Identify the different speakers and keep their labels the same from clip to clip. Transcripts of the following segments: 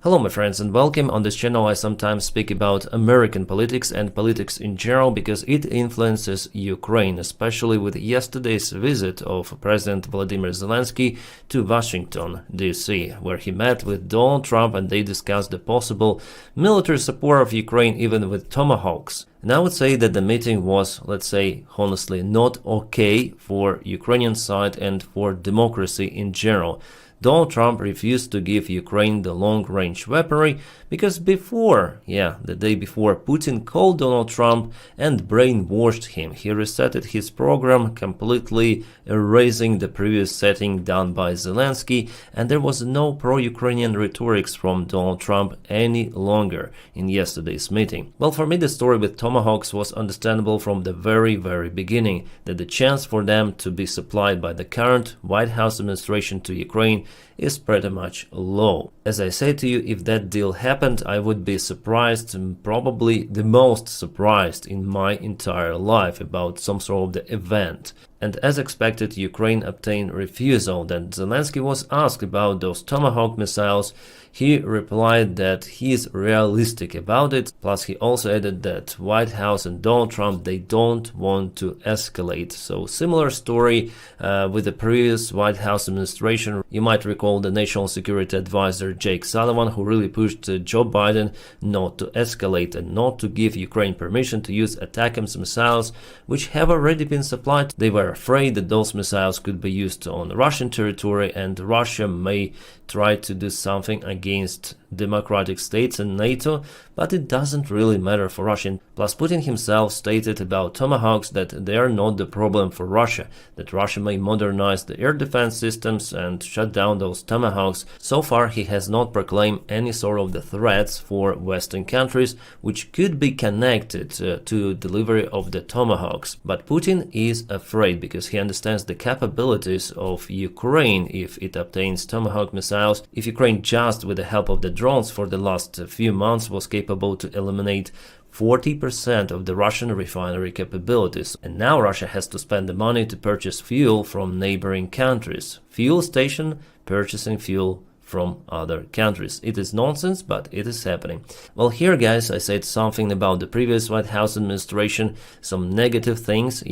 Speaker 1: Hello my friends and welcome. On this channel I sometimes speak about American politics and politics in general because it influences Ukraine, especially with yesterday's visit of President Volodymyr Zelensky to Washington, D.C., where he met with Donald Trump and they discussed the possible military support of Ukraine even with tomahawks. And I would say that the meeting was, let's say, honestly, not okay for Ukrainian side and for democracy in general. Donald Trump refused to give Ukraine the long-range weaponry because the day before, Putin called Donald Trump and brainwashed him. He resetted his program, completely erasing the previous setting done by Zelensky, and there was no pro-Ukrainian rhetorics from Donald Trump any longer in yesterday's meeting. Well, for me, the story with tomahawks was understandable from the very beginning, that the chance for them to be supplied by the current White House administration to Ukraine is pretty much low. As I say to you, if that deal happened, I would be surprised, probably the most surprised in my entire life about some sort of the event. And as expected, Ukraine obtained refusal. Then Zelensky was asked about those Tomahawk missiles. He replied that he is realistic about it. Plus, he also added that White House and Donald Trump, they don't want to escalate. So similar story with the previous White House administration. You might recall the National Security Advisor Jake Sullivan, who really pushed Joe Biden not to escalate and not to give Ukraine permission to use ATACMS missiles, which have already been supplied. They were afraid that those missiles could be used on Russian territory and Russia may try to do something against democratic states and NATO, but it doesn't really matter for Russia. Plus, Putin himself stated about tomahawks that they are not the problem for Russia, that Russia may modernize the air defense systems and shut down those tomahawks. So far, he has not proclaimed any sort of the threats for Western countries which could be connected to delivery of the tomahawks. But Putin is afraid because he understands the capabilities of Ukraine if it obtains tomahawk missiles. If Ukraine, just with the help of the drones for the last few months, was capable to eliminate 40% of the Russian refinery capabilities. And now Russia has to spend the money to purchase fuel from neighboring countries. Fuel station purchasing fuel from other countries. It is nonsense, but it is happening. Well, here guys, I said something about the previous White House administration, some negative things,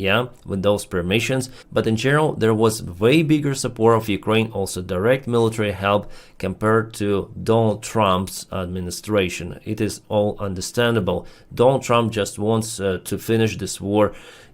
Speaker 1: with those permissions, but in general there was way bigger support of Ukraine, also direct military help compared to Donald Trump's administration. It is all understandable. Donald Trump just wants to finish this war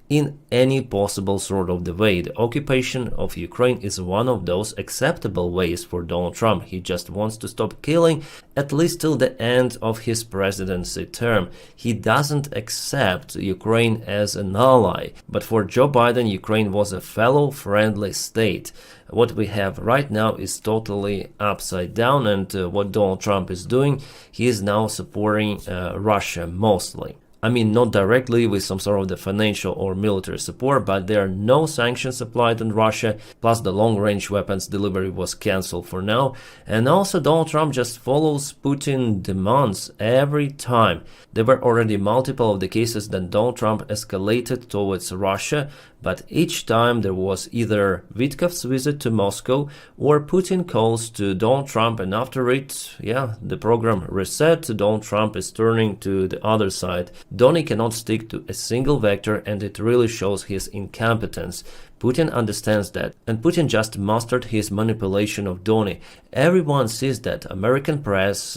Speaker 1: in any possible sort of the way. The occupation of Ukraine is one of those acceptable ways for Donald Trump. He just wants to stop killing, at least till the end of his presidency term. He doesn't accept Ukraine as an ally. But for Joe Biden, Ukraine was a fellow friendly state. What we have right now is totally upside down, and what Donald Trump is doing, he is now supporting Russia mostly. I mean, not directly with some sort of the financial or military support, but there are no sanctions applied on Russia, plus the long-range weapons delivery was cancelled for now. And also Donald Trump just follows Putin demands every time. There were already multiple of the cases that Donald Trump escalated towards Russia, but each time there was either Witkov's visit to Moscow or Putin calls to Donald Trump, and after it, the program reset. Donald Trump is turning to the other side. Donny cannot stick to a single vector, and it really shows his incompetence. Putin understands that, and Putin just mastered his manipulation of Donny. Everyone sees that. American press,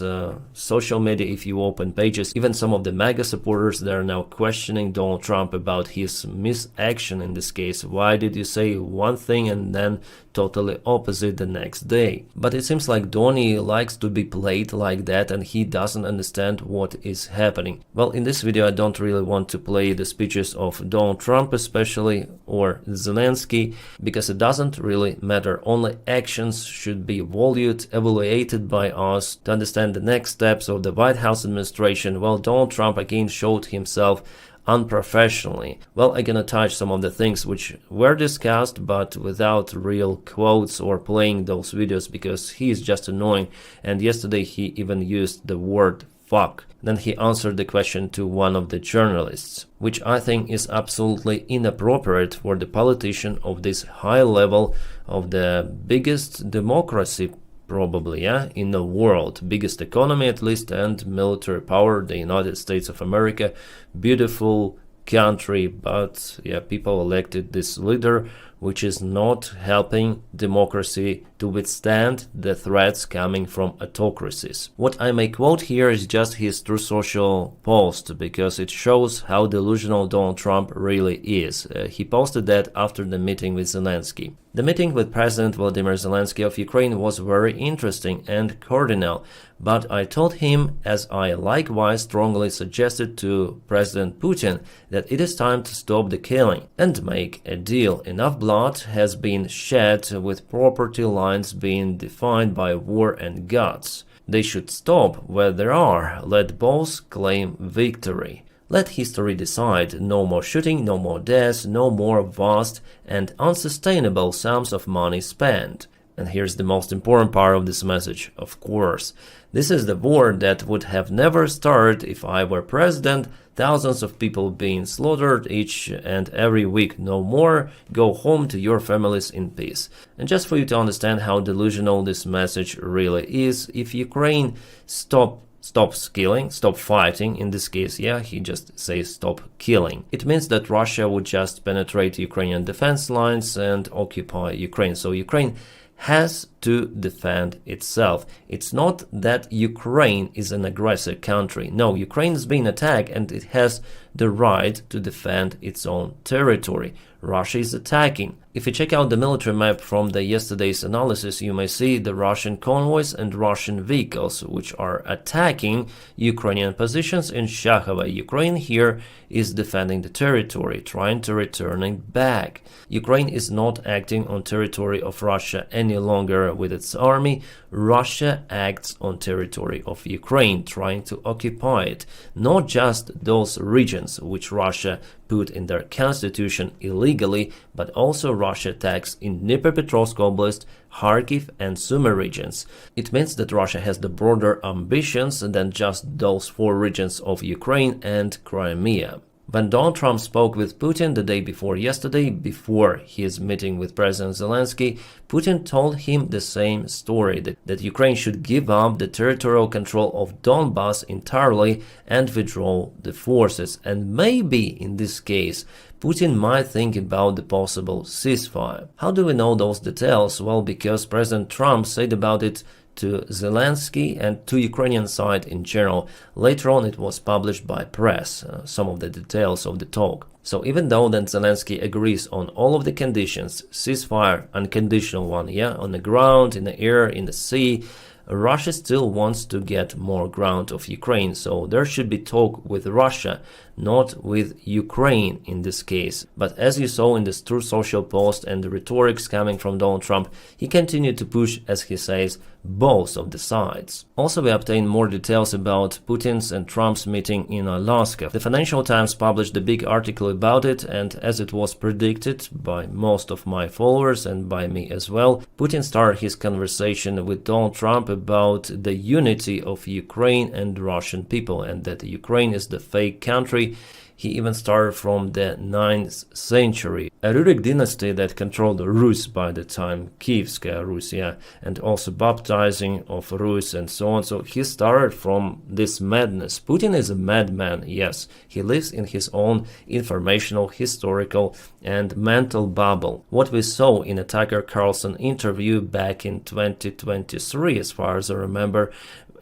Speaker 1: social media, if you open pages, even some of the MAGA supporters, they are now questioning Donald Trump about his misaction in this case. Why did you say one thing and then totally opposite the next day? But it seems like Donny likes to be played like that, and he doesn't understand what is happening. Well, in this video I don't really want to play the speeches of Donald Trump especially, or Zelensky, because it doesn't really matter. Only actions should be evaluated by us to understand the next steps of the White House administration. Well, Donald Trump again showed himself unprofessionally. Well, I'm gonna touch some of the things which were discussed, but without real quotes or playing those videos, because he is just annoying, and yesterday he even used the word fuck. Then he answered the question to one of the journalists, which I think is absolutely inappropriate for the politician of this high level of the biggest democracy probably, yeah, in the world. Biggest economy at least, and military power, the United States of America. Beautiful country, but yeah, people elected this leader, which is not helping democracy to withstand the threats coming from autocracies. What I may quote here is just his Truth Social post, because it shows how delusional Donald Trump really is. He posted that after the meeting with Zelensky. The meeting with President Volodymyr Zelensky of Ukraine was very interesting and cordial, but I told him, as I likewise strongly suggested to President Putin, that it is time to stop the killing and make a deal. Enough blood has been shed, with property lines being defined by war and guts. They should stop where they are. Let both claim victory. Let history decide. No more shooting, no more deaths, no more vast and unsustainable sums of money spent. And here's the most important part of this message, of course. This is the war that would have never started if I were president. Thousands of people being slaughtered each and every week. No more. Go home to your families in peace. And just for you to understand how delusional this message really is, if Ukraine stops killing, stop fighting, in this case, yeah, he just says stop killing. It means that Russia would just penetrate Ukrainian defense lines and occupy Ukraine. So Ukraine has to defend itself. It's not that Ukraine is an aggressor country. No, Ukraine is being attacked and it has the right to defend its own territory. Russia is attacking. If you check out the military map from the yesterday's analysis, you may see the Russian convoys and Russian vehicles which are attacking Ukrainian positions in Shakhova. Ukraine here is defending the territory, trying to return it back. Ukraine is not acting on territory of Russia any longer with its army. Russia acts on territory of Ukraine, trying to occupy it. Not just those regions which Russia put in their constitution illegally, but also Russia attacks in Dnipropetrovsk Oblast, Kharkiv and Sumy regions. It means that Russia has the broader ambitions than just those 4 regions of Ukraine and Crimea. When Donald Trump spoke with Putin the day before yesterday, before his meeting with President Zelensky, Putin told him the same story, that Ukraine should give up the territorial control of Donbas entirely and withdraw the forces. And maybe in this case, Putin might think about the possible ceasefire. How do we know those details? Well, because President Trump said about it to Zelensky and to Ukrainian side in general. Later on it was published by press, some of the details of the talk. So even though then Zelensky agrees on all of the conditions, ceasefire, unconditional one, yeah, on the ground, in the air, in the sea, Russia still wants to get more ground of Ukraine, so there should be talk with Russia, not with Ukraine in this case. But as you saw in this Truth Social post and the rhetorics coming from Donald Trump, he continued to push, as he says, both of the sides. Also, we obtained more details about Putin's and Trump's meeting in Alaska. The Financial Times published a big article about it, and as it was predicted by most of my followers and by me as well, Putin started his conversation with Donald Trump about the unity of Ukraine and Russian people, and that Ukraine is the fake country. He even started from the 9th century, a Rurik dynasty that controlled Rus by the time, Kievskaya Rus, yeah, and also baptizing of Rus and so on. So he started from this madness. Putin is a madman, yes. He lives in his own informational, historical and mental bubble. What we saw in a Tucker Carlson interview back in 2023, as far as I remember,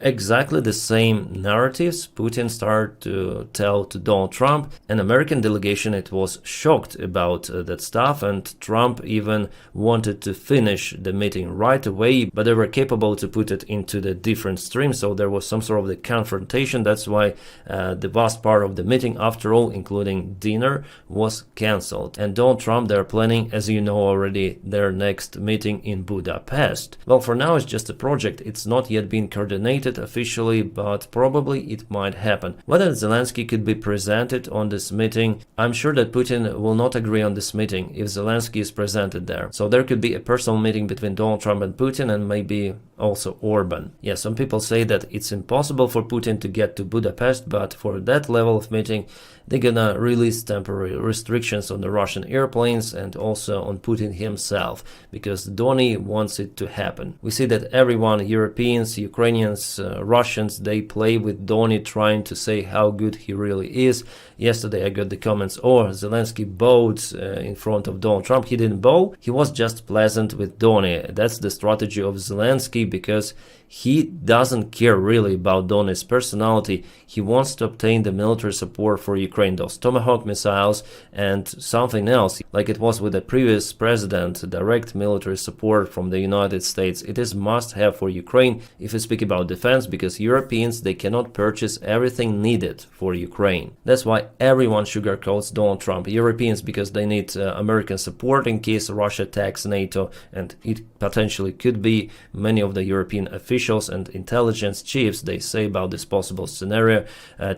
Speaker 1: exactly the same narratives Putin started to tell to Donald Trump. An American delegation, it was shocked about that stuff, and Trump even wanted to finish the meeting right away, but they were capable to put it into the different stream, so there was some sort of the confrontation. That's why the vast part of the meeting, after all, including dinner, was cancelled. And Donald Trump, they're planning, as you know already, their next meeting in Budapest. Well, for now it's just a project. It's not yet been coordinated officially, but probably it might happen. Whether Zelensky could be presented on this meeting, I'm sure that Putin will not agree on this meeting if Zelensky is presented there. So there could be a personal meeting between Donald Trump and Putin, and maybe also Orban. Yeah, some people say that it's impossible for Putin to get to Budapest, but for that level of meeting, they're gonna release temporary restrictions on the Russian airplanes and also on Putin himself, because Donny wants it to happen. We see that everyone, Europeans, Ukrainians, Russians, they play with Donny, trying to say how good he really is. Yesterday I got the comments, oh, Zelensky bowed in front of Donald Trump. He didn't bow, he was just pleasant with Donny. That's the strategy of Zelensky, because he doesn't care really about Donny's personality. He wants to obtain the military support for Ukraine, those Tomahawk missiles and something else, like it was with the previous president, direct military support from the United States. It is must-have for Ukraine if we speak about defense, because Europeans, they cannot purchase everything needed for Ukraine. That's why everyone sugarcoats Donald Trump. Europeans, because they need American support in case Russia attacks NATO, and it potentially could be. Many of the European officials and intelligence chiefs, they say about this possible scenario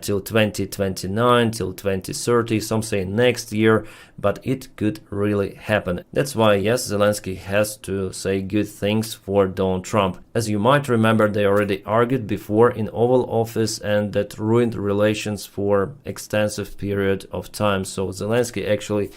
Speaker 1: till 2029, till 2030, some say next year, but it could really happen. That's why, yes, Zelensky has to say good things for Donald Trump. As you might remember, they already argued before in Oval Office, and that ruined relations for extensive period of time. So Zelensky actually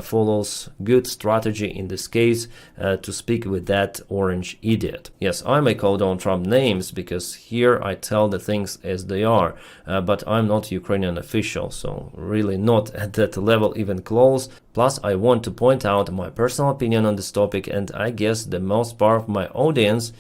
Speaker 1: follows good strategy in this case to speak with that orange idiot. Yes, I may call Donald Trump names because here I tell the things as they are, but I'm not Ukrainian official, so really not at that level even close. Plus, I want to point out my personal opinion on this topic, and I guess the most part of my audience,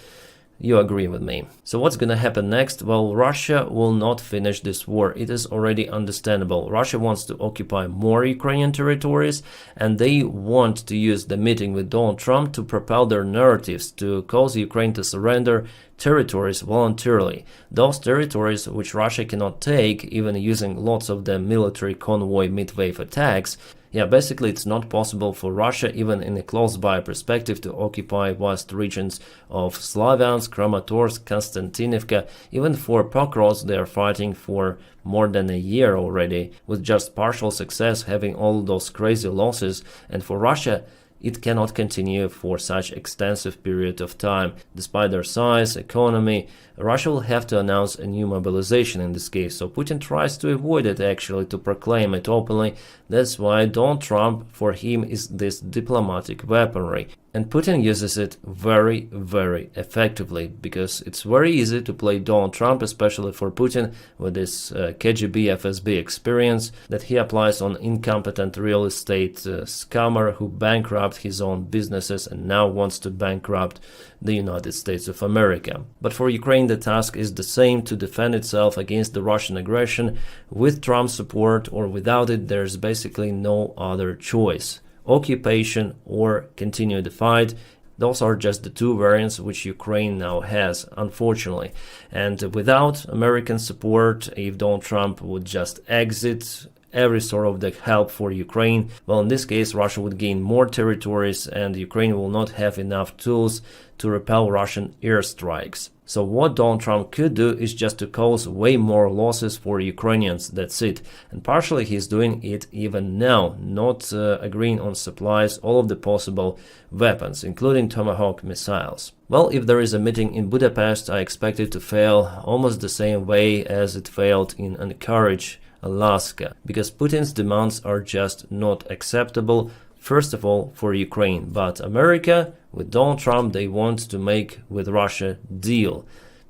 Speaker 1: you agree with me. So what's gonna happen next? Well, Russia will not finish this war. It is already understandable. Russia wants to occupy more Ukrainian territories, and they want to use the meeting with Donald Trump to propel their narratives, to cause Ukraine to surrender territories voluntarily. Those territories which Russia cannot take, even using lots of the military convoy mid-wave attacks. Yeah, basically it's not possible for Russia, even in a close-by perspective, to occupy vast regions of Slavyansk, Kramatorsk, Konstantinivka. Even for Pokrovsk, they are fighting for more than a year already, with just partial success, having all those crazy losses. And for Russia, it cannot continue for such extensive period of time. Despite their size, economy, Russia will have to announce a new mobilization in this case. So Putin tries to avoid it, actually, to proclaim it openly. That's why Donald Trump, for him, is this diplomatic weaponry. And Putin uses it very, very effectively, because it's very easy to play Donald Trump, especially for Putin, with this KGB FSB experience that he applies on incompetent real estate scammer who bankrupted his own businesses and now wants to bankrupt the United States of America. But for Ukraine, the task is the same: to defend itself against the Russian aggression. With Trump's support or without it, there's basically no other choice. Occupation or continue the fight. Those are just the two variants which Ukraine now has, unfortunately. And without American support, if Donald Trump would just exit every sort of the help for Ukraine, well, in this case, Russia would gain more territories and Ukraine will not have enough tools to repel Russian airstrikes. So what Donald Trump could do is just to cause way more losses for Ukrainians, that's it. And partially he's doing it even now, not agreeing on supplies, all of the possible weapons, including Tomahawk missiles. Well, if there is a meeting in Budapest, I expect it to fail almost the same way as it failed in Anchorage, Alaska, because Putin's demands are just not acceptable. First of all, for Ukraine, but America, with Donald Trump, they want to make with Russia deal.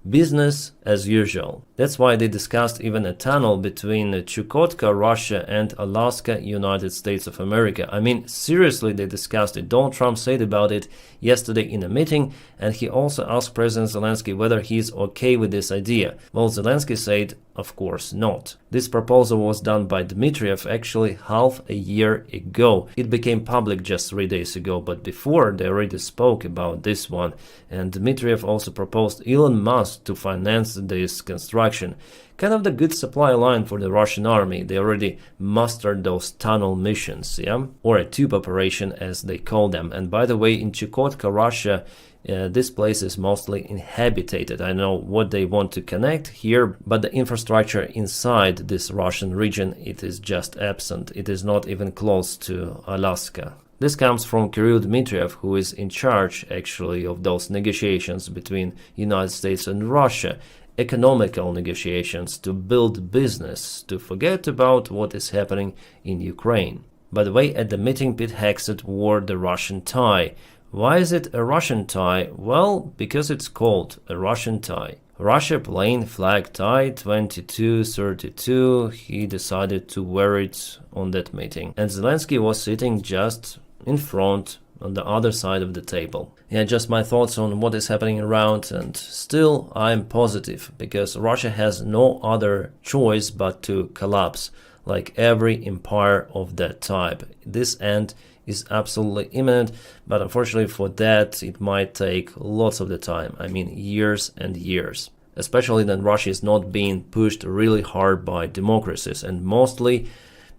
Speaker 1: Business as usual. That's why they discussed even a tunnel between Chukotka, Russia, and Alaska, United States of America. I mean, seriously, they discussed it. Donald Trump said about it yesterday in a meeting, and he also asked President Zelensky whether he's okay with this idea. Well, Zelensky said, of course not. This proposal was done by Dmitriev actually half a year ago. It became public just 3 days ago, but before they already spoke about this one. And Dmitriev also proposed Elon Musk to finance this construction. Kind of the good supply line for the Russian army. They already mastered those tunnel missions, yeah? Or a tube operation as they call them. And by the way, in Chukotka, Russia, this place is mostly inhabited. I know what they want to connect here, but the infrastructure inside this Russian region, it is just absent. It is not even close to Alaska. This comes from Kirill Dmitriev, who is in charge actually of those negotiations between United States and Russia, economical negotiations to build business, to forget about what is happening in Ukraine. By the way, at the meeting, Pete Hegseth wore the Russian tie. Why is it a Russian tie? Well, because it's called a Russian tie. Russia plain flag tie 2232, he decided to wear it on that meeting. And Zelensky was sitting just in front on the other side of the table. Yeah, just my thoughts on what is happening around, and still I'm positive because Russia has no other choice but to collapse like every empire of that type. This end is absolutely imminent, but unfortunately for that it might take lots of the time. I mean years and years. Especially that Russia is not being pushed really hard by democracies and mostly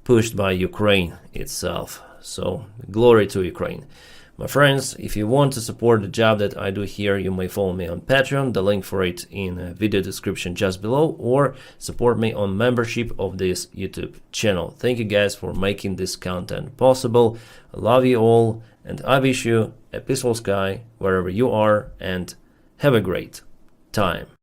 Speaker 1: pushed by Ukraine itself. So glory to Ukraine. My friends, if you want to support the job that I do here, you may follow me on Patreon, the link for it in the video description just below, or support me on membership of this YouTube channel. Thank you guys for making this content possible. I love you all, and I wish you a peaceful sky wherever you are, and have a great time.